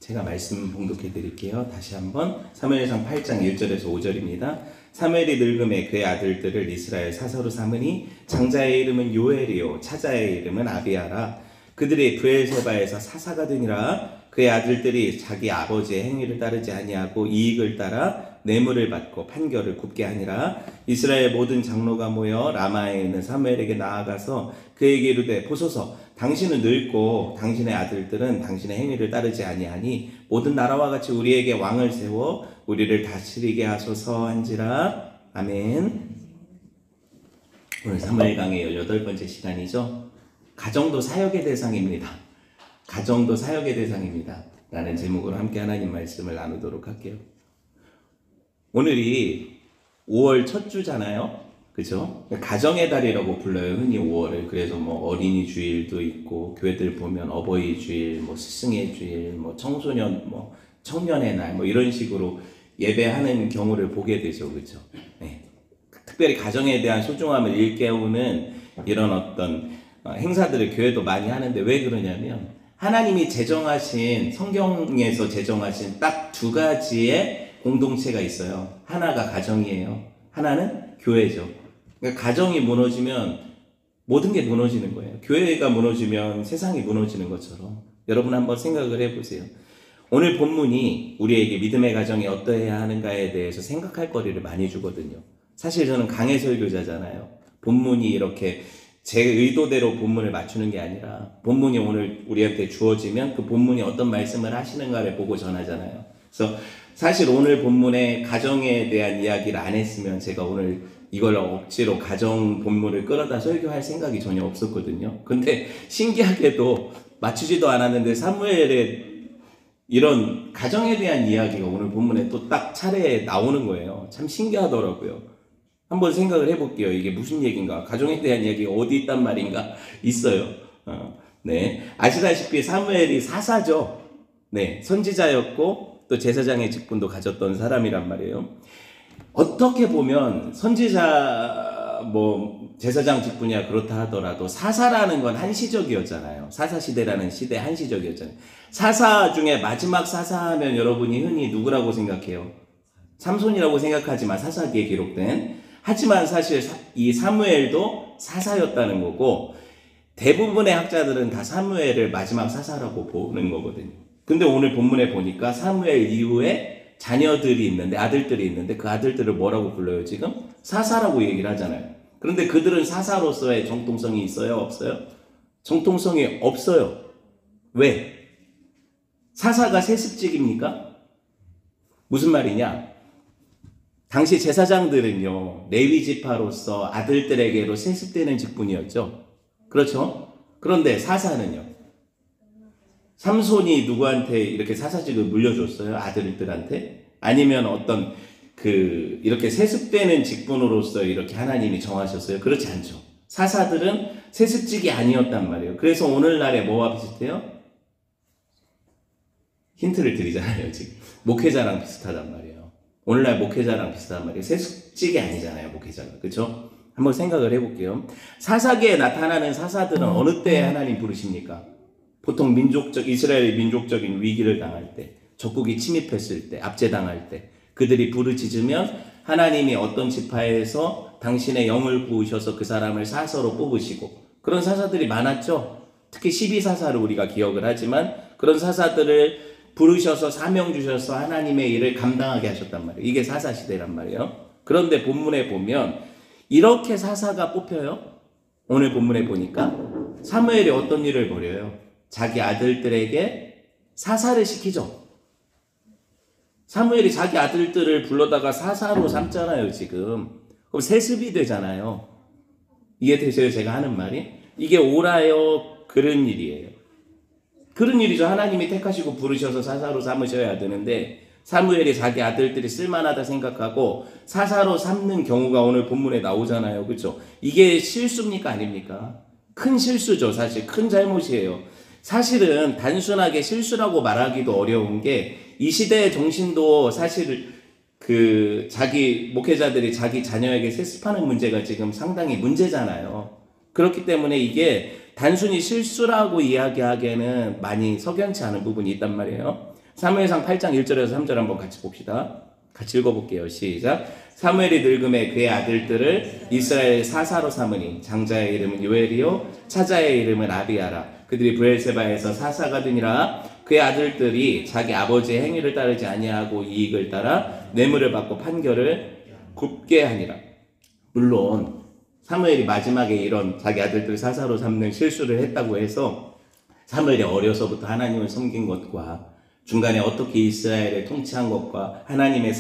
제가 말씀 봉독해 드릴게요. 다시 한번 사무엘상 8장 1절에서 5절입니다. 사무엘이 늙음에 그의 아들들을 이스라엘 사서로 삼으니 장자의 이름은 요엘이요 차자의 이름은 아비아라. 그들이 브엘세바에서 사사가 되니라. 그의 아들들이 자기 아버지의 행위를 따르지 아니하고 이익을 따라 뇌물을 받고 판결을 굽게 하니라. 이스라엘 모든 장로가 모여 라마에 있는 사무엘에게 나아가서 그에게 이르되 보소서 당신은 늙고 당신의 아들들은 당신의 행위를 따르지 아니하니 모든 나라와 같이 우리에게 왕을 세워 우리를 다스리게 하소서 한지라. 아멘. 오늘 사무엘 강의 18번째 시간이죠. 가정도 사역의 대상입니다. 가정도 사역의 대상입니다. 라는 제목으로 함께 하나님 말씀을 나누도록 할게요. 오늘이 5월 첫 주잖아요. 그죠? 가정의 달이라고 불러요. 흔히 5월을. 그래서 뭐 어린이 주일도 있고, 교회들 보면 어버이 주일, 뭐 스승의 주일, 뭐 청소년, 뭐 청년의 날, 뭐 이런 식으로 예배하는 경우를 보게 되죠. 그죠? 네. 특별히 가정에 대한 소중함을 일깨우는 이런 어떤 행사들을 교회도 많이 하는데 왜 그러냐면 하나님이 제정하신, 성경에서 제정하신 딱 두 가지의 공동체가 있어요. 하나가 가정이에요. 하나는 교회죠. 그러니까 가정이 무너지면 모든 게 무너지는 거예요. 교회가 무너지면 세상이 무너지는 것처럼. 여러분 한번 생각을 해보세요. 오늘 본문이 우리에게 믿음의 가정이 어떠해야 하는가에 대해서 생각할 거리를 많이 주거든요. 사실 저는 강해 설교자잖아요. 본문이 이렇게 제 의도대로 본문을 맞추는 게 아니라 본문이 오늘 우리한테 주어지면 그 본문이 어떤 말씀을 하시는가를 보고 전하잖아요. 그래서 사실 오늘 본문에 가정에 대한 이야기를 안 했으면 제가 오늘 이걸 억지로 가정 본문을 끌어다 설교할 생각이 전혀 없었거든요. 근데 신기하게도 맞추지도 않았는데 사무엘의 이런 가정에 대한 이야기가 오늘 본문에 또 딱 차례에 나오는 거예요. 참 신기하더라고요. 한번 생각을 해볼게요. 이게 무슨 얘기인가? 가정에 대한 이야기가 어디 있단 말인가? 있어요. 네. 아시다시피 사무엘이 사사죠. 네. 선지자였고 또 제사장의 직분도 가졌던 사람이란 말이에요. 어떻게 보면 선지자 제사장 직분이야 그렇다 하더라도 사사라는 건 한시적이었잖아요. 사사시대라는 시대 한시적이었잖아요. 사사 중에 마지막 사사하면 여러분이 흔히 누구라고 생각해요? 삼손이라고 생각하지만 사사기에 기록된. 하지만 사실 이 사무엘도 사사였다는 거고 대부분의 학자들은 다 사무엘을 마지막 사사라고 보는 거거든요. 근데 오늘 본문에 보니까 사무엘 이후에 자녀들이 있는데 아들들이 있는데 그 아들들을 뭐라고 불러요 지금? 사사라고 얘기를 하잖아요. 그런데 그들은 사사로서의 정통성이 있어요? 없어요? 정통성이 없어요. 왜? 사사가 세습직입니까? 무슨 말이냐? 당시 제사장들은요, 레위 지파로서 아들들에게로 세습되는 직분이었죠. 그렇죠? 그런데 사사는요, 삼손이 누구한테 이렇게 사사직을 물려줬어요? 아들들한테? 아니면 어떤 이렇게 세습되는 직분으로서 이렇게 하나님이 정하셨어요? 그렇지 않죠. 사사들은 세습직이 아니었단 말이에요. 그래서 오늘날에 뭐와 비슷해요? 힌트를 드리잖아요, 지금. 목회자랑 비슷하단 말이에요. 오늘날 목회자랑 비슷한 말이에요. 세습직이 아니잖아요, 목회자가. 그렇죠? 한번 생각을 해볼게요. 사사기에 나타나는 사사들은 어느 때에 하나님 부르십니까? 보통 이스라엘의 민족적인 위기를 당할 때, 적국이 침입했을 때, 압제당할 때, 그들이 부르짖으면 하나님이 어떤 지파에서 당신의 영을 부으셔서 그 사람을 사서로 뽑으시고, 그런 사사들이 많았죠? 특히 12사사를 우리가 기억을 하지만, 그런 사사들을 부르셔서 사명 주셔서 하나님의 일을 감당하게 하셨단 말이에요. 이게 사사시대란 말이에요. 그런데 본문에 보면 이렇게 사사가 뽑혀요. 오늘 본문에 보니까 사무엘이 어떤 일을 벌여요? 자기 아들들에게 사사를 시키죠. 사무엘이 자기 아들들을 불러다가 사사로 삼잖아요 지금. 그럼 세습이 되잖아요. 이해되세요 제가 하는 말이? 이게 옳아요 그런 일이에요. 그런 일이죠. 하나님이 택하시고 부르셔서 사사로 삼으셔야 되는데 사무엘이 자기 아들들이 쓸만하다 생각하고 사사로 삼는 경우가 오늘 본문에 나오잖아요. 그렇죠? 이게 실수입니까? 아닙니까? 큰 실수죠. 사실 큰 잘못이에요. 사실은 단순하게 실수라고 말하기도 어려운 게 이 시대의 정신도 사실 자기 목회자들이 자기 자녀에게 세습하는 문제가 지금 상당히 문제잖아요. 그렇기 때문에 이게 단순히 실수라고 이야기하기에는 많이 석연치 않은 부분이 있단 말이에요. 사무엘상 8장 1절에서 3절 한번 같이 봅시다. 같이 읽어볼게요. 시작. 사무엘이 늙음에 그의 아들들을 이스라엘 사사로 삼으니 장자의 이름은 요엘이요 차자의 이름은 아비야라. 그들이 브엘세바에서 사사가 되니라. 그의 아들들이 자기 아버지의 행위를 따르지 아니하고 이익을 따라 뇌물을 받고 판결을 굽게 하니라. 물론 사무엘이 마지막에 이런 자기 아들들 사사로 삼는 실수를 했다고 해서 사무엘이 어려서부터 하나님을 섬긴 것과 중간에 어떻게 이스라엘을 통치한 것과 하나님의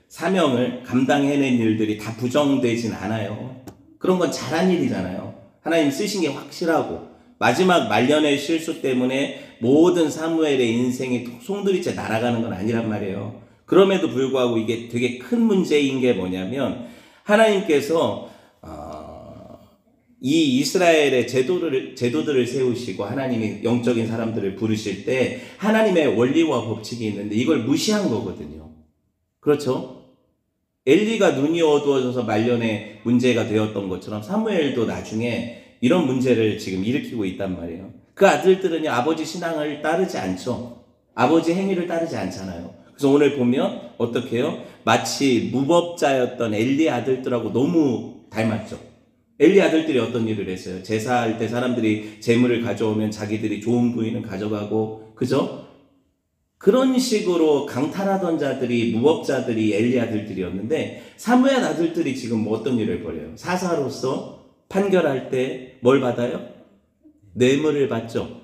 사명을 감당해낸 일들이 다 부정되진 않아요. 그런 건 잘한 일이잖아요. 하나님 쓰신 게 확실하고 마지막 말년의 실수 때문에 모든 사무엘의 인생이 송두리째 날아가는 건 아니란 말이에요. 그럼에도 불구하고 이게 되게 큰 문제인 게 뭐냐면 하나님께서 이 이스라엘의 제도들을 세우시고 하나님이 영적인 사람들을 부르실 때 하나님의 원리와 법칙이 있는데 이걸 무시한 거거든요. 그렇죠? 엘리가 눈이 어두워져서 말년에 문제가 되었던 것처럼 사무엘도 나중에 이런 문제를 지금 일으키고 있단 말이에요. 그 아들들은 아버지 신앙을 따르지 않죠. 아버지 행위를 따르지 않잖아요. 그래서 오늘 보면 어떻게 해요? 마치 무법자였던 엘리 아들들하고 너무 닮았죠. 엘리 아들들이 어떤 일을 했어요? 제사할 때 사람들이 재물을 가져오면 자기들이 좋은 부위는 가져가고, 그죠? 그런 식으로 강탈하던 자들이 무법자들이 엘리 아들들이었는데 사무엘 아들들이 지금 뭐 어떤 일을 벌여요? 사사로서 판결할 때 뭘 받아요? 뇌물을 받죠.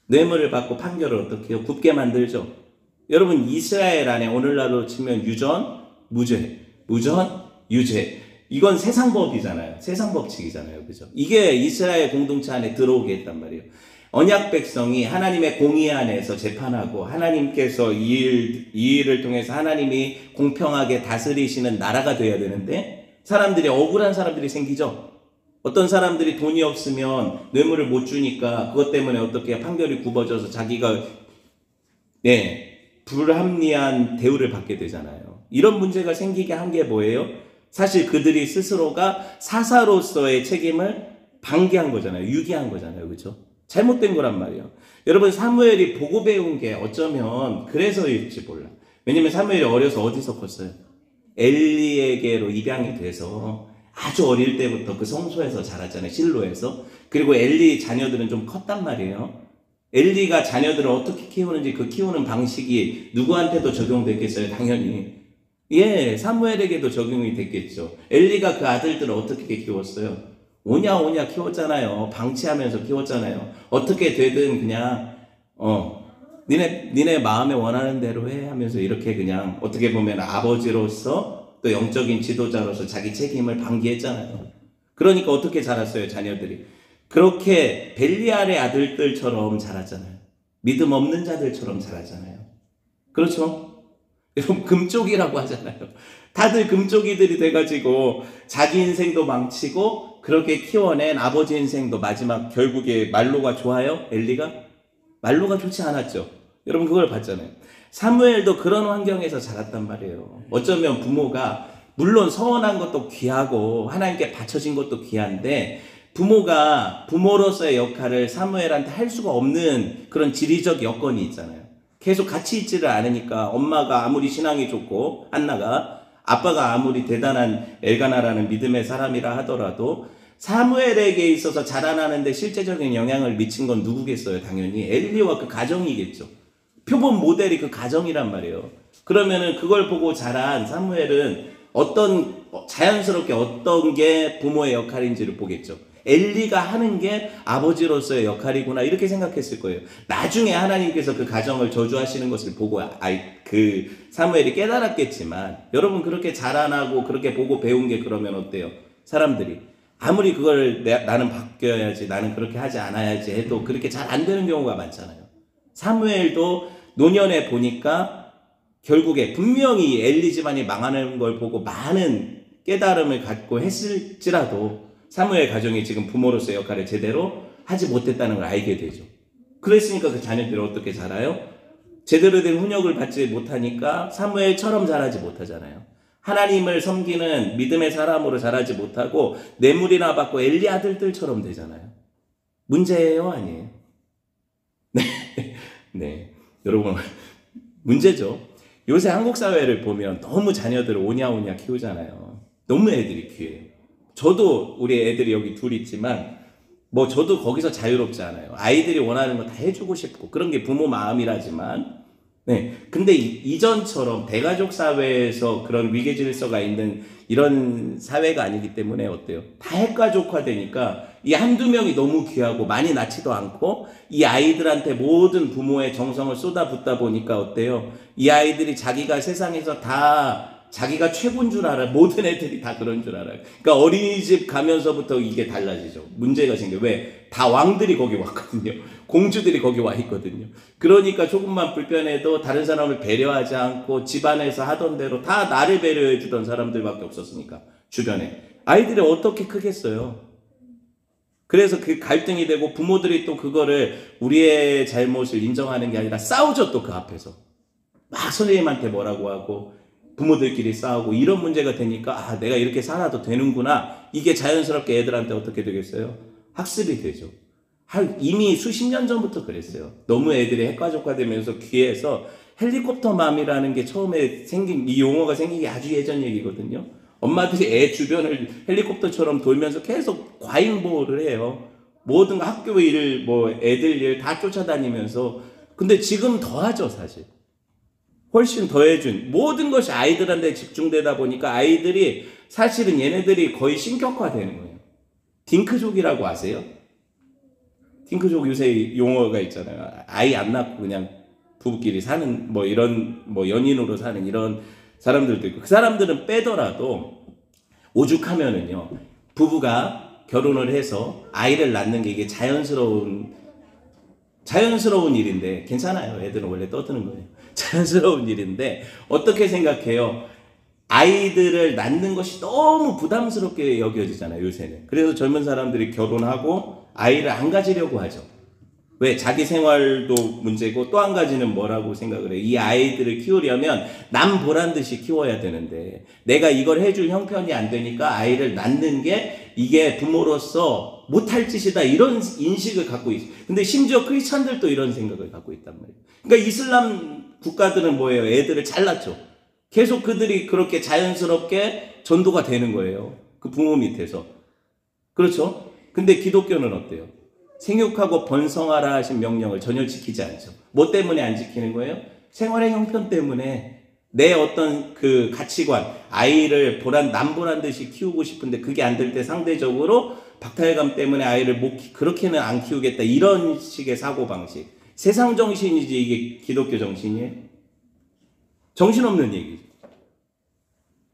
뇌물을 받고 판결을 어떻게 해요? 굽게 만들죠. 여러분 이스라엘 안에 오늘날로 치면 유전, 무죄, 무전, 유죄. 이건 세상 법이잖아요. 세상 법칙이잖아요. 그죠? 이게 이스라엘 공동체 안에 들어오게 했단 말이에요. 언약 백성이 하나님의 공의 안에서 재판하고 하나님께서 이 일을 통해서 하나님이 공평하게 다스리시는 나라가 돼야 되는데 사람들이 억울한 사람들이 생기죠. 어떤 사람들이 돈이 없으면 뇌물을 못 주니까 그것 때문에 어떻게 판결이 굽어져서 자기가 불합리한 대우를 받게 되잖아요. 이런 문제가 생기게 한 게 뭐예요? 사실 그들이 스스로가 사사로서의 책임을 방기한 거잖아요. 유기한 거잖아요. 그렇죠? 잘못된 거란 말이에요. 여러분 사무엘이 보고 배운 게 어쩌면 그래서일지 몰라. 왜냐면 사무엘이 어려서 어디서 컸어요? 엘리에게로 입양이 돼서 아주 어릴 때부터 그 성소에서 자랐잖아요. 실로에서. 그리고 엘리 자녀들은 좀 컸단 말이에요. 엘리가 자녀들을 어떻게 키우는지 그 키우는 방식이 누구한테도 적용됐겠어요? 당연히. 사무엘에게도 적용이 됐겠죠. 엘리가 그 아들들을 어떻게 키웠어요? 오냐 키웠잖아요. 방치하면서 키웠잖아요. 어떻게 되든 그냥 니네 마음에 원하는 대로 해 하면서 이렇게 그냥 어떻게 보면 아버지로서 또 영적인 지도자로서 자기 책임을 방기했잖아요. 그러니까 어떻게 자랐어요? 자녀들이 그렇게 벨리알의 아들들처럼 자랐잖아요. 믿음 없는 자들처럼 자랐잖아요. 그렇죠? 여러분 금쪽이라고 하잖아요. 다들 금쪽이들이 돼가지고 자기 인생도 망치고 그렇게 키워낸 아버지 인생도 마지막 결국에 말로가 좋아요? 엘리가? 말로가 좋지 않았죠. 여러분 그걸 봤잖아요. 사무엘도 그런 환경에서 자랐단 말이에요. 어쩌면 부모가 물론 서원한 것도 귀하고 하나님께 바쳐진 것도 귀한데 부모가 부모로서의 역할을 사무엘한테 할 수가 없는 그런 지리적 여건이 있잖아요. 계속 같이 있지를 않으니까 엄마가 아무리 신앙이 좋고 한나가 아빠가 아무리 대단한 엘가나라는 믿음의 사람이라 하더라도 사무엘에게 있어서 자라나는데 실제적인 영향을 미친 건 누구겠어요? 당연히 엘리와 그 가정이겠죠. 표본 모델이 그 가정이란 말이에요. 그러면은 그걸 보고 자란 사무엘은 자연스럽게 어떤 게 부모의 역할인지를 보겠죠. 엘리가 하는 게 아버지로서의 역할이구나 이렇게 생각했을 거예요. 나중에 하나님께서 그 가정을 저주하시는 것을 보고 그 사무엘이 깨달았겠지만 여러분 그렇게 자라나고 그렇게 보고 배운 게 그러면 어때요? 사람들이 아무리 그걸 나는 바뀌어야지 나는 그렇게 하지 않아야지 해도 그렇게 잘 안 되는 경우가 많잖아요. 사무엘도 노년에 보니까 결국에 분명히 엘리 집안이 망하는 걸 보고 많은 깨달음을 갖고 했을지라도 사무엘 가정이 지금 부모로서의 역할을 제대로 하지 못했다는 걸 알게 되죠. 그랬으니까 그 자녀들이 어떻게 자라요? 제대로 된 훈육을 받지 못하니까 사무엘처럼 자라지 못하잖아요. 하나님을 섬기는 믿음의 사람으로 자라지 못하고 뇌물이나 받고 엘리 아들들처럼 되잖아요. 문제예요, 아니에요? 네. 네. 여러분, 문제죠. 요새 한국 사회를 보면 너무 자녀들을 오냐오냐 키우잖아요. 너무 애들이 귀해요. 저도 우리 애들이 여기 둘 있지만 뭐 저도 거기서 자유롭지 않아요. 아이들이 원하는 거 다 해주고 싶고 그런 게 부모 마음이라지만 네. 근데 이전처럼 대가족 사회에서 그런 위계 질서가 있는 이런 사회가 아니기 때문에 어때요? 다 핵가족화 되니까 이 한두 명이 너무 귀하고 많이 낳지도 않고 이 아이들한테 모든 부모의 정성을 쏟아붓다 보니까 어때요? 이 아이들이 자기가 세상에서 다 자기가 최고인 줄 알아요. 모든 애들이 다 그런 줄 알아요. 그러니까 어린이집 가면서부터 이게 달라지죠. 문제가 생겨요. 왜? 다 왕들이 거기 왔거든요. 공주들이 거기 와 있거든요. 그러니까 조금만 불편해도 다른 사람을 배려하지 않고 집안에서 하던 대로 다 나를 배려해 주던 사람들밖에 없었으니까 주변에. 아이들이 어떻게 크겠어요? 그래서 그 갈등이 되고 부모들이 또 그거를 우리의 잘못을 인정하는 게 아니라 싸우죠. 또 그 앞에서. 막 선생님한테 뭐라고 하고 부모들끼리 싸우고 이런 문제가 되니까 아 내가 이렇게 살아도 되는구나. 이게 자연스럽게 애들한테 어떻게 되겠어요? 학습이 되죠. 이미 수십 년 전부터 그랬어요. 너무 애들이 핵가족화되면서 귀에서 헬리콥터맘이라는 게 처음에 생긴 이 용어가 생기기 아주 예전 얘기거든요. 엄마들이 애 주변을 헬리콥터처럼 돌면서 계속 과잉보호를 해요. 모든 학교 일, 뭐 애들 일 다 쫓아다니면서. 근데 지금 더하죠, 사실. 훨씬 더해준 모든 것이 아이들한테 집중되다 보니까 아이들이 사실은 얘네들이 거의 신격화되는 거예요. 딩크족이라고 아세요? 딩크족 요새 용어가 있잖아요. 아이 안 낳고 그냥 부부끼리 사는 뭐 이런 뭐 연인으로 사는 이런 사람들도 있고 그 사람들은 빼더라도 오죽하면은요 부부가 결혼을 해서 아이를 낳는 게 이게 자연스러운 일인데 괜찮아요. 애들은 원래 떠드는 거예요. 자연스러운 일인데 어떻게 생각해요? 아이들을 낳는 것이 너무 부담스럽게 여겨지잖아요. 요새는. 그래서 젊은 사람들이 결혼하고 아이를 안 가지려고 하죠. 왜? 자기 생활도 문제고 또 한 가지는 뭐라고 생각을 해요? 이 아이들을 키우려면 남 보란 듯이 키워야 되는데 내가 이걸 해줄 형편이 안 되니까 아이를 낳는 게 이게 부모로서 못할 짓이다 이런 인식을 갖고 있어요. 근데 심지어 크리스찬들도 이런 생각을 갖고 있단 말이에요. 그러니까 이슬람 국가들은 뭐예요? 애들을 잘랐죠. 계속 그들이 그렇게 자연스럽게 전도가 되는 거예요. 그 부모 밑에서. 그렇죠? 근데 기독교는 어때요? 생육하고 번성하라 하신 명령을 전혀 지키지 않죠. 뭐 때문에 안 지키는 거예요? 생활의 형편 때문에 내 어떤 그 가치관, 아이를 남보란 듯이 키우고 싶은데 그게 안 될 때 상대적으로 박탈감 때문에 아이를 그렇게는 안 키우겠다. 이런 식의 사고방식. 세상 정신이지 이게 기독교 정신이에요? 정신없는 얘기죠.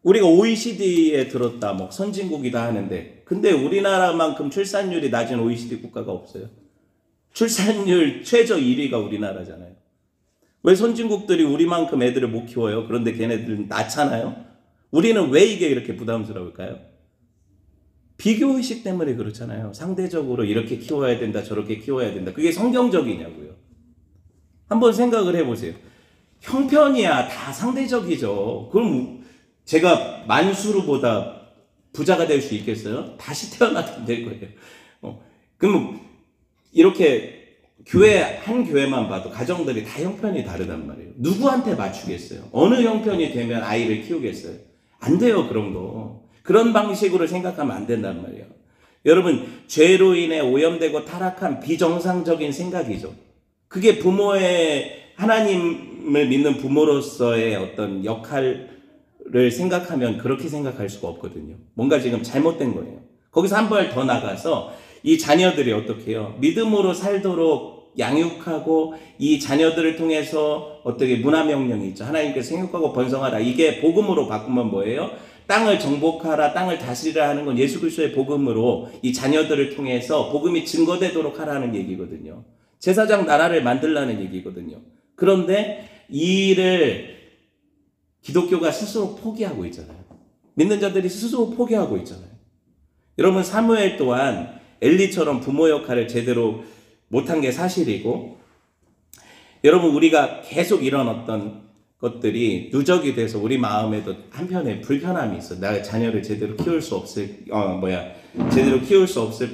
우리가 OECD에 들었다, 뭐 선진국이다 하는데, 근데 우리나라만큼 출산율이 낮은 OECD 국가가 없어요. 출산율 최저 1위가 우리나라잖아요. 왜 선진국들이 우리만큼 애들을 못 키워요? 그런데 걔네들은 낳잖아요. 우리는 왜 이게 이렇게 부담스러울까요? 비교의식 때문에 그렇잖아요. 상대적으로 이렇게 키워야 된다, 저렇게 키워야 된다. 그게 성경적이냐고요. 한번 생각을 해보세요. 형편이야 다 상대적이죠. 그럼 제가 만수르보다 부자가 될 수 있겠어요? 다시 태어나도 안 될 거예요. 그럼 이렇게 한 교회만 봐도 가정들이 다 형편이 다르단 말이에요. 누구한테 맞추겠어요? 어느 형편이 되면 아이를 키우겠어요? 안 돼요, 그런 거. 그런 방식으로 생각하면 안 된단 말이에요. 여러분, 죄로 인해 오염되고 타락한 비정상적인 생각이죠. 그게 하나님을 믿는 부모로서의 어떤 역할을 생각하면 그렇게 생각할 수가 없거든요. 뭔가 지금 잘못된 거예요. 거기서 한 발 더 나가서 이 자녀들이 어떻게 해요? 믿음으로 살도록 양육하고 이 자녀들을 통해서 어떻게 문화명령이 있죠. 하나님께서 생육하고 번성하라. 이게 복음으로 바꾸면 뭐예요? 땅을 정복하라, 땅을 다스리라 하는 건 예수 그리스도의 복음으로 이 자녀들을 통해서 복음이 증거되도록 하라는 얘기거든요. 제사장 나라를 만들라는 얘기거든요. 그런데 이 일을 기독교가 스스로 포기하고 있잖아요. 믿는 자들이 스스로 포기하고 있잖아요. 여러분, 사무엘 또한 엘리처럼 부모 역할을 제대로 못한 게 사실이고, 여러분, 우리가 계속 이런 어떤 것들이 누적이 돼서 우리 마음에도 한편에 불편함이 있어. 나 자녀를 제대로 키울 수 없을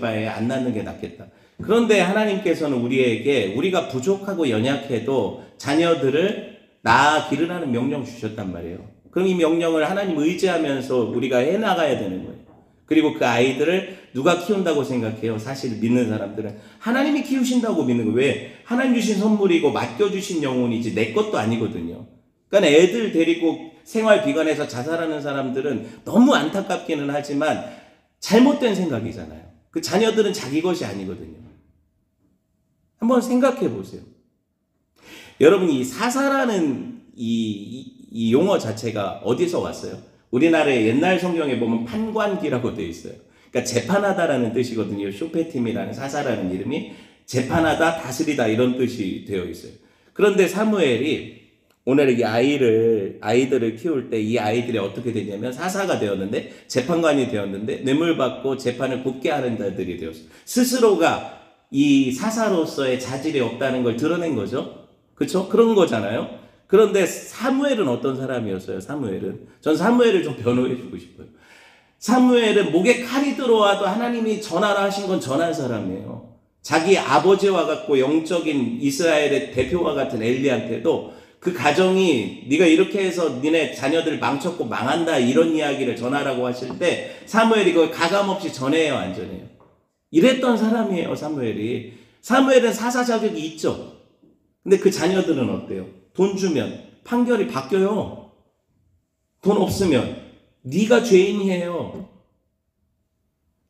바에 안 낳는 게 낫겠다. 그런데 하나님께서는 우리에게 우리가 부족하고 연약해도 자녀들을 낳아 기르라는 명령 주셨단 말이에요. 그럼 이 명령을 하나님 의지하면서 우리가 해나가야 되는 거예요. 그리고 그 아이들을 누가 키운다고 생각해요? 사실 믿는 사람들은 하나님이 키우신다고 믿는 거예요. 왜? 하나님 주신 선물이고 맡겨주신 영혼이지 내 것도 아니거든요. 그러니까 애들 데리고 생활 비관해서 자살하는 사람들은 너무 안타깝기는 하지만 잘못된 생각이잖아요. 그 자녀들은 자기 것이 아니거든요. 한번 생각해 보세요. 여러분, 이 사사라는 이 용어 자체가 어디서 왔어요? 우리나라의 옛날 성경에 보면 판관기라고 되어 있어요. 그러니까 재판하다라는 뜻이거든요. 쇼페팀이라는 사사라는 이름이 재판하다, 다스리다 이런 뜻이 되어 있어요. 그런데 사무엘이 오늘 이 아이들을 키울 때 이 아이들이 어떻게 되냐면 사사가 되었는데 재판관이 되었는데 뇌물받고 재판을 굽게 하는 자들이 되었어요. 스스로가 이 사사로서의 자질이 없다는 걸 드러낸 거죠. 그렇죠? 그런 거잖아요. 그런데 사무엘은 어떤 사람이었어요? 전 사무엘을 좀 변호해 주고 싶어요. 사무엘은 목에 칼이 들어와도 하나님이 전하라 하신 건 전한 사람이에요. 자기 아버지와 같고 영적인 이스라엘의 대표와 같은 엘리한테도 그 가정이 네가 이렇게 해서 니네 자녀들 망쳤고 망한다 이런 이야기를 전하라고 하실 때 사무엘이 그걸 가감없이 전해요, 안 전해요? 이랬던 사람이에요, 사무엘이. 사무엘은 사사 자격이 있죠. 근데 그 자녀들은 어때요? 돈 주면 판결이 바뀌어요. 돈 없으면 네가 죄인이에요.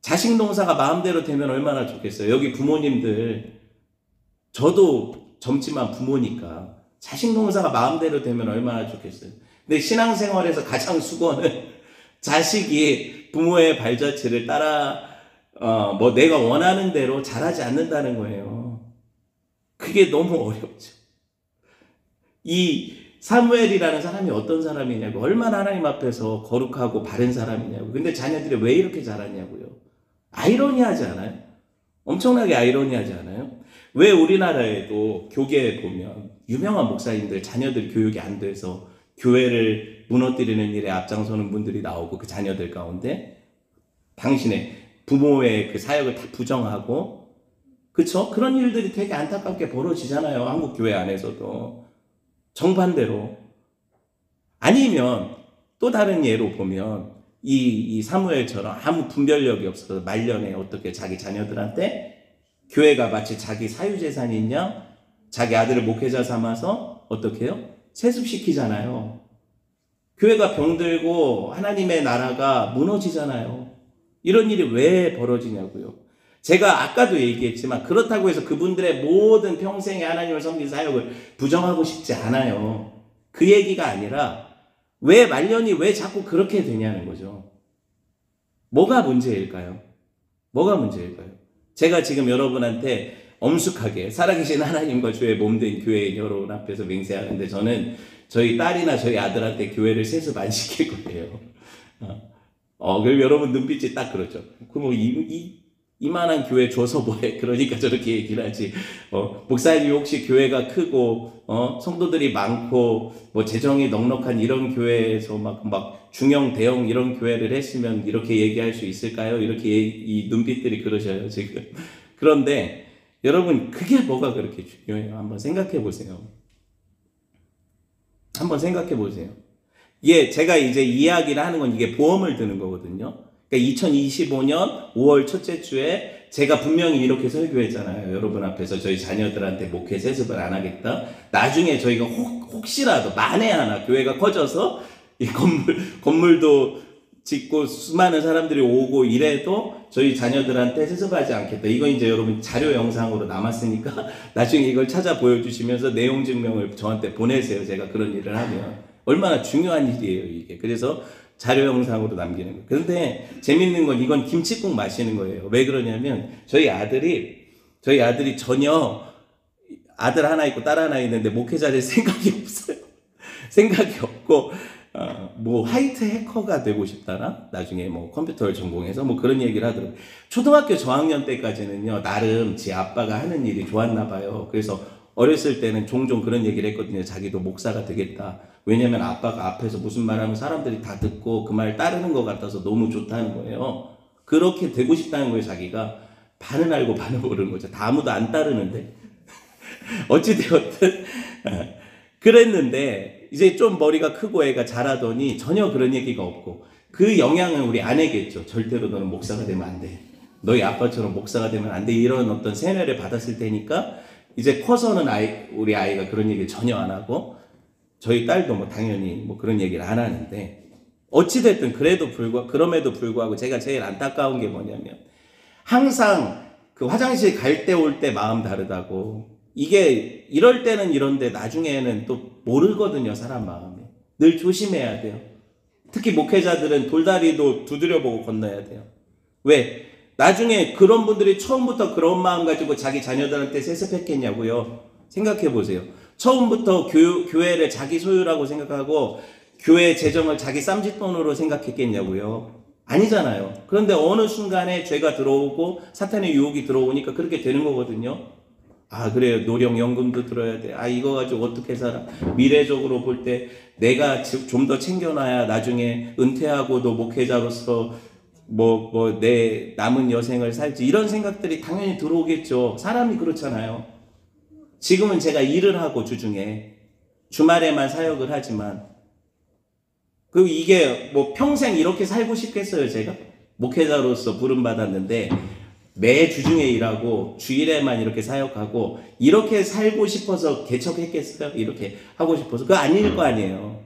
자식 농사가 마음대로 되면 얼마나 좋겠어요. 여기 부모님들, 저도 젊지만 부모니까 자식 농사가 마음대로 되면 얼마나 좋겠어요. 근데 신앙생활에서 가장 수고는 자식이 부모의 발자취를 따라 내가 원하는 대로 잘하지 않는다는 거예요. 그게 너무 어렵죠. 이 사무엘이라는 사람이 어떤 사람이냐고, 얼마나 하나님 앞에서 거룩하고 바른 사람이냐고. 근데 자녀들이 왜 이렇게 잘하냐고요. 아이러니하지 않아요? 엄청나게 아이러니하지 않아요? 왜 우리나라에도 교계에 보면 유명한 목사님들 자녀들 교육이 안 돼서 교회를 무너뜨리는 일에 앞장서는 분들이 나오고 그 자녀들 가운데 당신의 부모의 그 사역을 다 부정하고, 그쵸? 그런 일들이 되게 안타깝게 벌어지잖아요. 한국 교회 안에서도. 정반대로. 아니면 또 다른 예로 보면 이 사무엘처럼 아무 분별력이 없어서 말년에 어떻게 자기 자녀들한테 교회가 마치 자기 사유재산인 양 자기 아들을 목회자 삼아서 어떻게 해요? 세습시키잖아요. 교회가 병들고 하나님의 나라가 무너지잖아요. 이런 일이 왜 벌어지냐고요. 제가 아까도 얘기했지만 그렇다고 해서 그분들의 모든 평생의 하나님을 섬긴 사역을 부정하고 싶지 않아요. 그 얘기가 아니라 왜 말년이 왜 자꾸 그렇게 되냐는 거죠. 뭐가 문제일까요? 뭐가 문제일까요? 제가 지금 여러분한테 엄숙하게 살아계신 하나님과 주의 몸된 교회인 여러분 앞에서 맹세하는데 저는 저희 딸이나 저희 아들한테 교회를 세습 안 시킬 거예요. 그럼 여러분 눈빛이 딱 그렇죠. 그럼 이만한 교회 줘서 뭐해? 그러니까 저렇게 얘기를 하지. 목사님이 혹시 교회가 크고, 성도들이 많고, 뭐 재정이 넉넉한 이런 교회에서 막 중형, 대형 이런 교회를 했으면 이렇게 얘기할 수 있을까요? 이렇게 이 눈빛들이 그러셔요, 지금. 그런데 여러분, 그게 뭐가 그렇게 중요해요? 한번 생각해 보세요. 한번 생각해 보세요. 제가 이제 이야기를 하는 건 이게 보험을 드는 거거든요. 그러니까 2025년 5월 첫째 주에 제가 분명히 이렇게 설교했잖아요. 여러분 앞에서 저희 자녀들한테 목회 세습을 안 하겠다. 나중에 저희가 혹시라도 만에 하나 교회가 커져서 이 건물도 짓고 수많은 사람들이 오고 이래도 저희 자녀들한테 세습하지 않겠다. 이거 이제 여러분 자료 영상으로 남았으니까 나중에 이걸 찾아 보여주시면서 내용 증명을 저한테 보내세요. 제가 그런 일을 하면. 얼마나 중요한 일이에요, 이게. 그래서 자료 영상으로 남기는 거예요. 그런데 재밌는 건 이건 김칫국 마시는 거예요. 왜 그러냐면 저희 아들이 전혀 아들 하나 있고 딸 하나 있는데 목회자 될 생각이 없어요. 생각이 없고 뭐 화이트 해커가 되고 싶다나 나중에 뭐 컴퓨터를 전공해서 뭐 그런 얘기를 하더라고요. 초등학교 저학년 때까지는요 나름 지 아빠가 하는 일이 좋았나 봐요. 그래서 어렸을 때는 종종 그런 얘기를 했거든요. 자기도 목사가 되겠다. 왜냐면 아빠가 앞에서 무슨 말하면 사람들이 다 듣고 그 말 따르는 것 같아서 너무 좋다는 거예요. 그렇게 되고 싶다는 거예요, 자기가. 반은 알고 반은 모르는 거죠. 다 아무도 안 따르는데. 어찌되었든 그랬는데 이제 좀 머리가 크고 애가 자라더니 전혀 그런 얘기가 없고, 그 영향은 우리 아내겠죠. 절대로 너는 목사가 되면 안 돼. 너희 아빠처럼 목사가 되면 안 돼. 이런 어떤 세뇌를 받았을 테니까 이제 커서는 우리 아이가 그런 얘기를 전혀 안 하고, 저희 딸도 뭐 당연히 뭐 그런 얘기를 안 하는데, 어찌됐든 그럼에도 불구하고 제가 제일 안타까운 게 뭐냐면, 항상 그 화장실 갈 때 올 때 마음 다르다고, 이게 이럴 때는 이런데 나중에는 또 모르거든요, 사람 마음이. 늘 조심해야 돼요. 특히 목회자들은 돌다리도 두드려보고 건너야 돼요. 왜? 나중에 그런 분들이 처음부터 그런 마음 가지고 자기 자녀들한테 세습했겠냐고요. 생각해 보세요. 처음부터 교회를 자기 소유라고 생각하고 교회 재정을 자기 쌈짓돈으로 생각했겠냐고요. 아니잖아요. 그런데 어느 순간에 죄가 들어오고 사탄의 유혹이 들어오니까 그렇게 되는 거거든요. 아, 그래요. 노령연금도 들어야 돼. 아, 이거 가지고 어떻게 살아. 미래적으로 볼 때 내가 좀 더 챙겨놔야 나중에 은퇴하고도 목회자로서 내 남은 여생을 살지. 이런 생각들이 당연히 들어오겠죠. 사람이 그렇잖아요. 지금은 제가 일을 하고 주중에 주말에만 사역을 하지만, 이게 뭐 평생 이렇게 살고 싶겠어요, 제가? 목회자로서 부름받았는데 매 주중에 일하고 주일에만 이렇게 사역하고 이렇게 살고 싶어서 개척했겠어요? 이렇게 하고 싶어서? 그거 아닐 거 아니에요.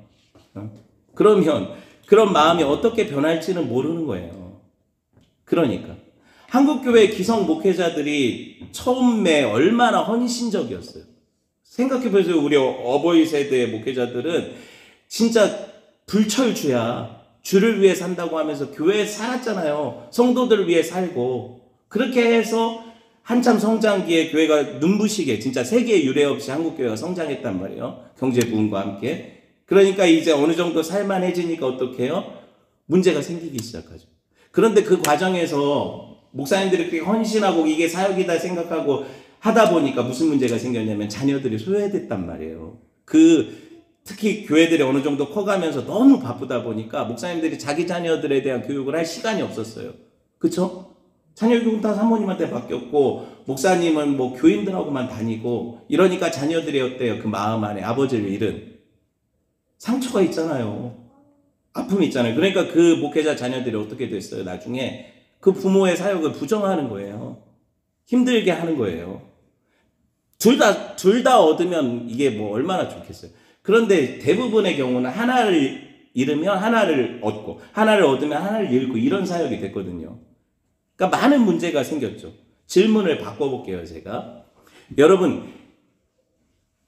그러면 그런 마음이 어떻게 변할지는 모르는 거예요. 그러니까 한국교회 기성 목회자들이 처음에 얼마나 헌신적이었어요. 생각해보세요. 우리 어버이 세대의 목회자들은 진짜 불철주야. 주를 위해 산다고 하면서 교회에 살았잖아요. 성도들을 위해 살고. 그렇게 해서 한참 성장기에 교회가 눈부시게 진짜 세계에 유례 없이 한국교회가 성장했단 말이에요. 경제 부흥과 함께. 그러니까 이제 어느 정도 살만해지니까 어떻게 해요? 문제가 생기기 시작하죠. 그런데 그 과정에서 목사님들이 그렇게 헌신하고 이게 사역이다 생각하고 하다 보니까 무슨 문제가 생겼냐면 자녀들이 소외됐단 말이에요. 특히 교회들이 어느 정도 커가면서 너무 바쁘다 보니까 목사님들이 자기 자녀들에 대한 교육을 할 시간이 없었어요. 그쵸? 자녀 교육은 다 사모님한테 맡겼고, 목사님은 뭐 교인들하고만 다니고, 이러니까 자녀들이 어때요? 그 마음 안에 아버지를 잃은 상처가 있잖아요. 아픔이 있잖아요. 그러니까 그 목회자 자녀들이 어떻게 됐어요? 나중에 그 부모의 사역을 부정하는 거예요. 힘들게 하는 거예요. 둘 다 얻으면 이게 뭐 얼마나 좋겠어요. 그런데 대부분의 경우는 하나를 잃으면 하나를 얻고, 하나를 얻으면 하나를 잃고, 이런 사역이 됐거든요. 그러니까 많은 문제가 생겼죠. 질문을 바꿔볼게요, 제가. 여러분,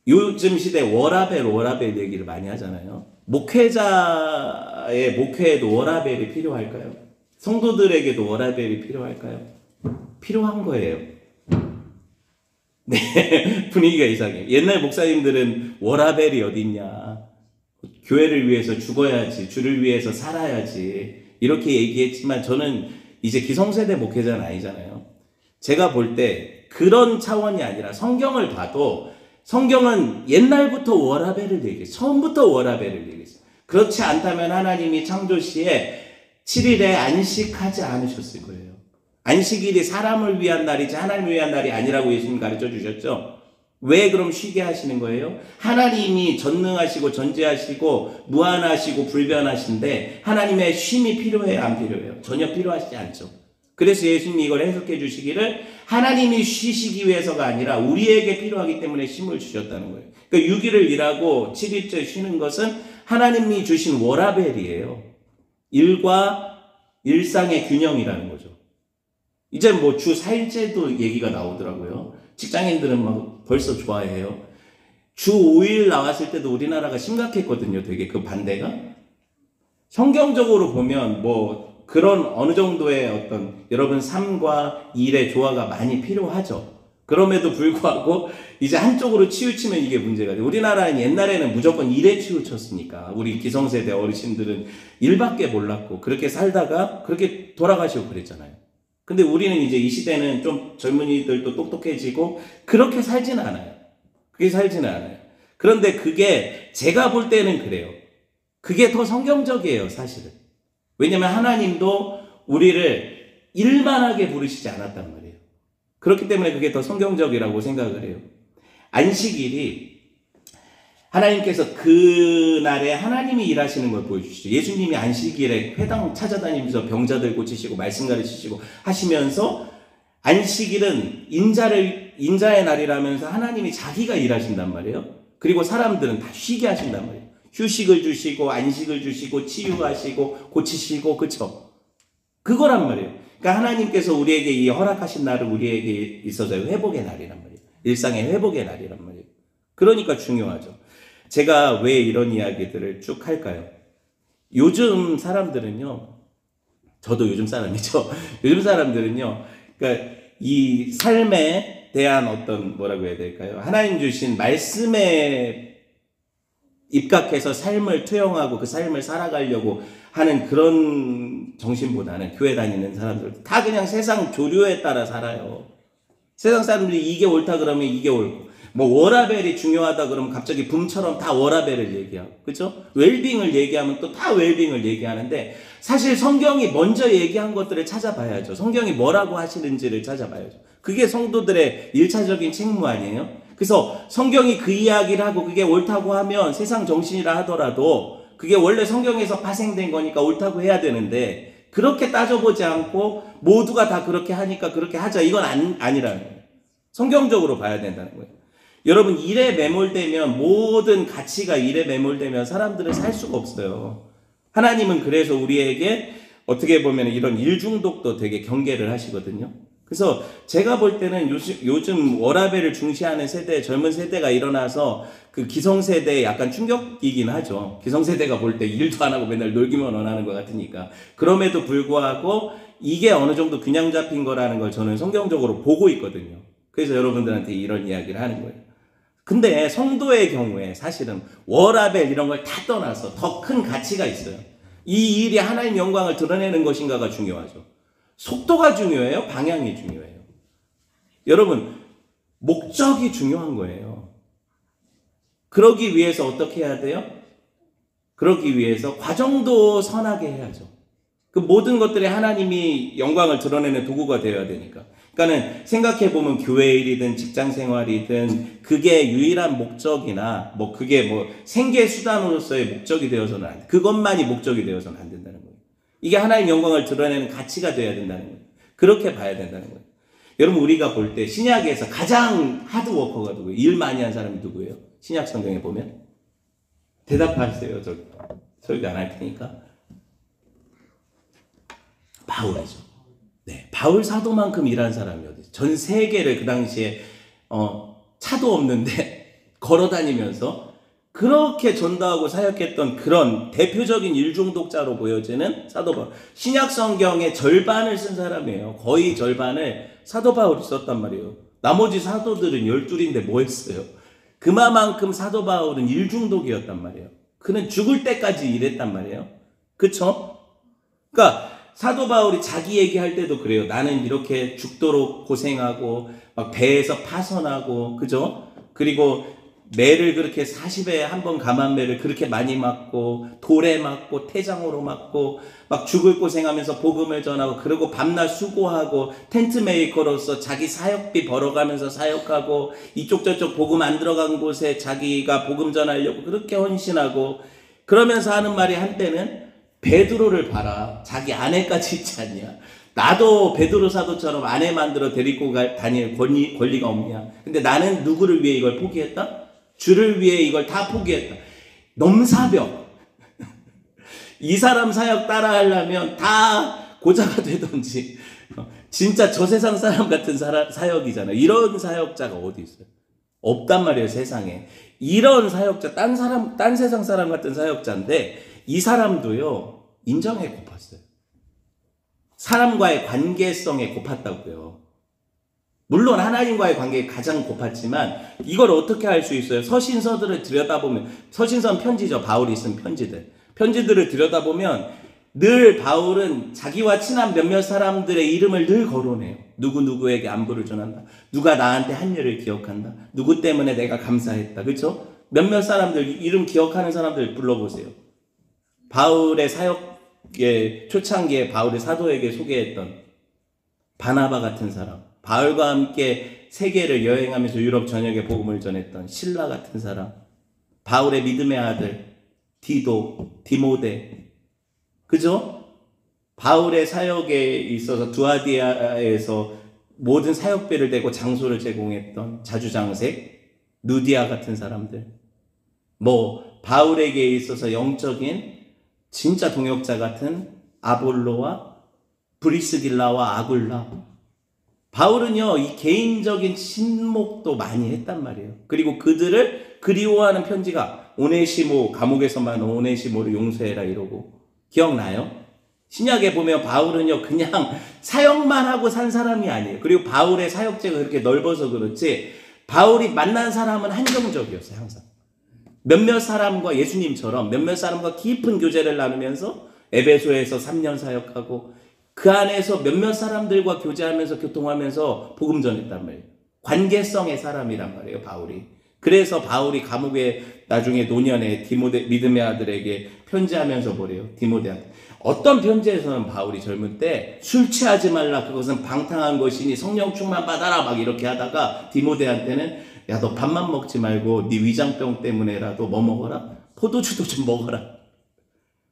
요즘 시대 워라벨 얘기를 많이 하잖아요. 목회자의 목회에도 워라벨이 필요할까요? 성도들에게도 워라벨이 필요할까요? 필요한 거예요. 네, 분위기가 이상해요. 옛날 목사님들은 워라벨이 어딨냐. 교회를 위해서 죽어야지, 주를 위해서 살아야지, 이렇게 얘기했지만 저는 이제 기성세대 목회자는 아니잖아요. 제가 볼 때 그런 차원이 아니라 성경을 봐도 성경은 옛날부터 워라벨을 얘기했어요. 처음부터 워라벨을 얘기했어요. 그렇지 않다면 하나님이 창조시에 7일에 안식하지 않으셨을 거예요. 안식일이 사람을 위한 날이지 하나님을 위한 날이 아니라고 예수님 가르쳐 주셨죠. 왜 그럼 쉬게 하시는 거예요? 하나님이 전능하시고 전지하시고 무한하시고 불변하신데 하나님의 쉼이 필요해요, 안 필요해요? 전혀 필요하시지 않죠. 그래서 예수님이 이걸 해석해 주시기를 하나님이 쉬시기 위해서가 아니라 우리에게 필요하기 때문에 쉼을 주셨다는 거예요. 그러니까 6일을 일하고 7일째 쉬는 것은 하나님이 주신 워라벨이에요. 일과 일상의 균형이라는 거죠. 이제 뭐 주 4일째도 얘기가 나오더라고요. 직장인들은 막 벌써 좋아해요. 주 5일 나왔을 때도 우리나라가 심각했거든요. 되게 그 반대가. 성경적으로 보면 뭐 그런 어느 정도의 어떤 여러분 삶과 일의 조화가 많이 필요하죠. 그럼에도 불구하고 이제 한쪽으로 치우치면 이게 문제가 돼요. 우리나라는 옛날에는 무조건 일에 치우쳤으니까 우리 기성세대 어르신들은 일밖에 몰랐고 그렇게 살다가 그렇게 돌아가시고 그랬잖아요. 근데 우리는 이제 이 시대는 좀 젊은이들도 똑똑해지고 그렇게 살지는 않아요. 그게 살지는 않아요. 그런데 그게 제가 볼 때는 그래요. 그게 더 성경적이에요, 사실은. 왜냐면 하나님도 우리를 일만 하게 부르시지 않았단 말이에요. 그렇기 때문에 그게 더 성경적이라고 생각을 해요. 안식일이 하나님께서 그날에 하나님이 일하시는 걸 보여주시죠. 예수님이 안식일에 회당 찾아다니면서 병자들 고치시고 말씀 가르치시고 하시면서 안식일은 인자의 날이라면서 하나님이 자기가 일하신단 말이에요. 그리고 사람들은 다 쉬게 하신단 말이에요. 휴식을 주시고 안식을 주시고 치유하시고 고치시고 그쵸? 그거란 말이에요. 그러니까 하나님께서 우리에게 이 허락하신 날은 우리에게 있어서 회복의 날이란 말이에요. 일상의 회복의 날이란 말이에요. 그러니까 중요하죠. 제가 왜 이런 이야기들을 쭉 할까요? 요즘 사람들은요, 저도 요즘 사람이죠. 요즘 사람들은요, 그러니까 이 삶에 대한 어떤 뭐라고 해야 될까요? 하나님 주신 말씀에 입각해서 삶을 투영하고 그 삶을 살아가려고 하는 그런 정신보다는 교회 다니는 사람들 다 그냥 세상 조류에 따라 살아요. 세상 사람들이 이게 옳다 그러면 이게 옳고, 뭐 워라벨이 중요하다 그러면 갑자기 붐처럼 다 워라벨을 얘기하고, 그죠? 웰빙을 얘기하면 또 다 웰빙을 얘기하는데, 사실 성경이 먼저 얘기한 것들을 찾아봐야죠. 성경이 뭐라고 하시는지를 찾아봐야죠. 그게 성도들의 1차적인 책무 아니에요? 그래서 성경이 그 이야기를 하고 그게 옳다고 하면 세상 정신이라 하더라도 그게 원래 성경에서 파생된 거니까 옳다고 해야 되는데, 그렇게 따져보지 않고 모두가 다 그렇게 하니까 그렇게 하자, 이건 아니라는 거예요. 성경적으로 봐야 된다는 거예요. 여러분, 일에 매몰되면, 모든 가치가 일에 매몰되면 사람들은 살 수가 없어요. 하나님은 그래서 우리에게 어떻게 보면 이런 일 중독도 되게 경계를 하시거든요. 그래서 제가 볼 때는 요즘 워라밸을 중시하는 세대, 젊은 세대가 일어나서 그 기성세대에 약간 충격이긴 하죠. 기성세대가 볼 때 일도 안 하고 맨날 놀기만 원하는 것 같으니까. 그럼에도 불구하고 이게 어느 정도 균형 잡힌 거라는 걸 저는 성경적으로 보고 있거든요. 그래서 여러분들한테 이런 이야기를 하는 거예요. 근데 성도의 경우에 사실은 워라밸 이런 걸 다 떠나서 더 큰 가치가 있어요. 이 일이 하나님 영광을 드러내는 것인가가 중요하죠. 속도가 중요해요? 방향이 중요해요? 여러분, 목적이 중요한 거예요. 그러기 위해서 어떻게 해야 돼요? 그러기 위해서 과정도 선하게 해야죠. 그 모든 것들이 하나님이 영광을 드러내는 도구가 되어야 되니까. 그러니까는 생각해보면 교회 일이든 직장 생활이든 그게 유일한 목적이나 뭐 그게 뭐 생계 수단으로서의 목적이 되어서는 안 돼. 그것만이 목적이 되어서는 안 된다는 거예요. 이게 하나님 영광을 드러내는 가치가 되어야 된다는 거예요. 그렇게 봐야 된다는 거예요. 여러분, 우리가 볼 때 신약에서 가장 하드워커가 누구예요? 일 많이 한 사람이 누구예요? 신약 성경에 보면? 대답하세요. 저 설교 안 할 테니까. 바울이죠. 네, 바울 사도만큼 일한 사람이 어디 있어요? 전 세계를 그 당시에 차도 없는데 걸어 다니면서 그렇게 전도하고 사역했던 그런 대표적인 일중독자로 보여지는 사도 바울. 신약 성경의 절반을 쓴 사람이에요. 거의 절반을 사도 바울이 썼단 말이에요. 나머지 사도들은 12인데 뭐 했어요? 그만큼 사도 바울은 일중독이었단 말이에요. 그는 죽을 때까지 일했단 말이에요. 그쵸? 그러니까 사도 바울이 자기 얘기할 때도 그래요. 나는 이렇게 죽도록 고생하고 막 배에서 파선하고, 그죠? 그리고 매를 그렇게 40에 한 번 감한 매를 그렇게 많이 맞고 돌에 맞고 태장으로 맞고 막 죽을 고생하면서 복음을 전하고, 그리고 밤낮 수고하고 텐트 메이커로서 자기 사역비 벌어가면서 사역하고, 이쪽 저쪽 복음 안 들어간 곳에 자기가 복음 전하려고 그렇게 헌신하고, 그러면서 하는 말이 한때는 베드로를 봐라. 자기 아내까지 있지 않냐. 나도 베드로 사도처럼 아내 만들어 데리고 다닐 권리가 없냐. 근데 나는 누구를 위해 이걸 포기했다? 주를 위해 이걸 다 포기했다. 넘사벽. 이 사람 사역 따라하려면 다 고자가 되든지, 진짜 저 세상 사람 같은 사역이잖아요. 이런 사역자가 어디 있어요? 없단 말이에요, 세상에. 이런 사역자, 딴 세상 사람 같은 사역자인데, 이 사람도요, 인정에 고팠어요. 사람과의 관계성에 고팠다고요. 물론 하나님과의 관계에 가장 고팠지만 이걸 어떻게 할 수 있어요? 서신서들을 들여다보면, 서신서는 편지죠. 바울이 쓴 편지들을 들여다보면 늘 바울은 자기와 친한 몇몇 사람들의 이름을 늘 거론해요. 누구누구에게 안부를 전한다. 누가 나한테 한 일을 기억한다. 누구 때문에 내가 감사했다. 그렇죠? 몇몇 사람들 이름 기억하는 사람들 불러보세요. 바울의 사역의 초창기에 바울의 사도에게 소개했던 바나바 같은 사람, 바울과 함께 세계를 여행하면서 유럽 전역에 복음을 전했던 실라 같은 사람, 바울의 믿음의 아들 디도, 디모데, 그죠? 바울의 사역에 있어서 두아디아에서 모든 사역비를 대고 장소를 제공했던 자주장색, 누디아 같은 사람들, 뭐 바울에게 있어서 영적인 진짜 동역자 같은 아볼로와 브리스길라와 아굴라. 바울은요, 이 개인적인 친목도 많이 했단 말이에요. 그리고 그들을 그리워하는 편지가 오네시모, 감옥에서만 오네시모를 용서해라 이러고, 기억나요? 신약에 보면 바울은요, 그냥 사역만 하고 산 사람이 아니에요. 그리고 바울의 사역제가 그렇게 넓어서 그렇지, 바울이 만난 사람은 한정적이었어요. 항상 몇몇 사람과, 예수님처럼 몇몇 사람과 깊은 교제를 나누면서 에베소에서 3년 사역하고 그 안에서 몇몇 사람들과 교제하면서 교통하면서 복음 전했단 말이에요. 관계성의 사람이란 말이에요, 바울이. 그래서 바울이 감옥에 나중에 노년에 디모데, 믿음의 아들에게 편지하면서 뭐래요? 디모데한테. 어떤 편지에서는 바울이 젊을 때 술 취하지 말라, 그것은 방탕한 것이니 성령 충만 받아라 막 이렇게 하다가 디모데한테는 야, 너 밥만 먹지 말고 네 위장병 때문에라도 뭐 먹어라? 포도주도 좀 먹어라.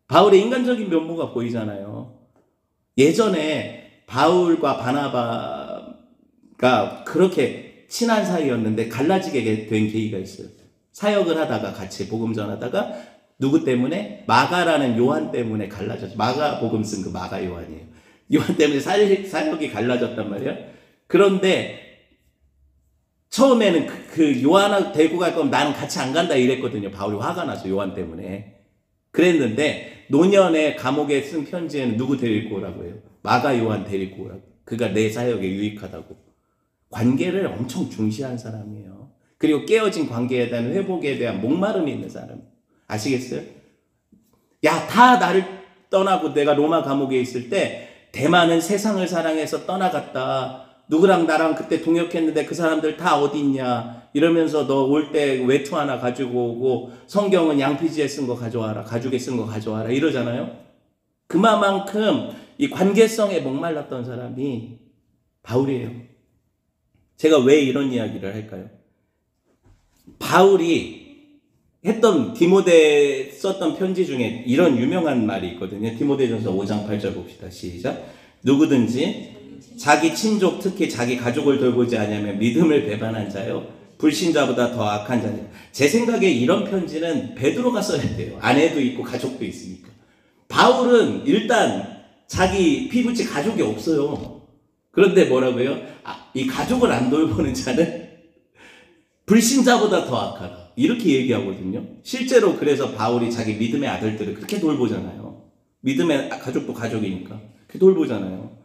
바울의 인간적인 면모가 보이잖아요. 예전에 바울과 바나바가 그렇게 친한 사이였는데 갈라지게 된 계기가 있어요. 사역을 하다가 같이 복음 전하다가 누구 때문에? 마가라는 요한 때문에 갈라졌죠. 마가 복음 쓴 그 마가 요한이에요. 요한 때문에 사역이 갈라졌단 말이에요. 그런데 처음에는 그 요한을 데리고 갈 거면 나는 같이 안 간다 이랬거든요. 바울이 화가 나서 요한 때문에. 그랬는데 노년에 감옥에 쓴 편지에는 누구 데리고 오라고 해요? 마가 요한 데리고 오라고. 그가 내 사역에 유익하다고. 관계를 엄청 중시한 사람이에요. 그리고 깨어진 관계에 대한 회복에 대한 목마름이 있는 사람. 아시겠어요? 야, 다 나를 떠나고 내가 로마 감옥에 있을 때 대만은 세상을 사랑해서 떠나갔다. 누구랑 나랑 그때 동역했는데 그 사람들 다 어디 있냐 이러면서 너 올 때 외투 하나 가지고 오고 성경은 양피지에 쓴 거 가져와라, 가죽에 쓴 거 가져와라 이러잖아요. 그만큼 이 관계성에 목말랐던 사람이 바울이에요. 제가 왜 이런 이야기를 할까요? 바울이 했던 디모데 썼던 편지 중에 이런 유명한 말이 있거든요. 디모데전서 5장 8절 봅시다. 시작. 누구든지 자기 친족, 특히 자기 가족을 돌보지 않으면 믿음을 배반한 자요, 불신자보다 더 악한 자냐. 제 생각에 이런 편지는 베드로가 써야 돼요. 아내도 있고 가족도 있으니까. 바울은 일단 자기 피부치 가족이 없어요. 그런데 뭐라고요? 이 가족을 안 돌보는 자는 불신자보다 더 악하다. 이렇게 얘기하거든요. 실제로 그래서 바울이 자기 믿음의 아들들을 그렇게 돌보잖아요. 믿음의 가족도 가족이니까 그렇게 돌보잖아요.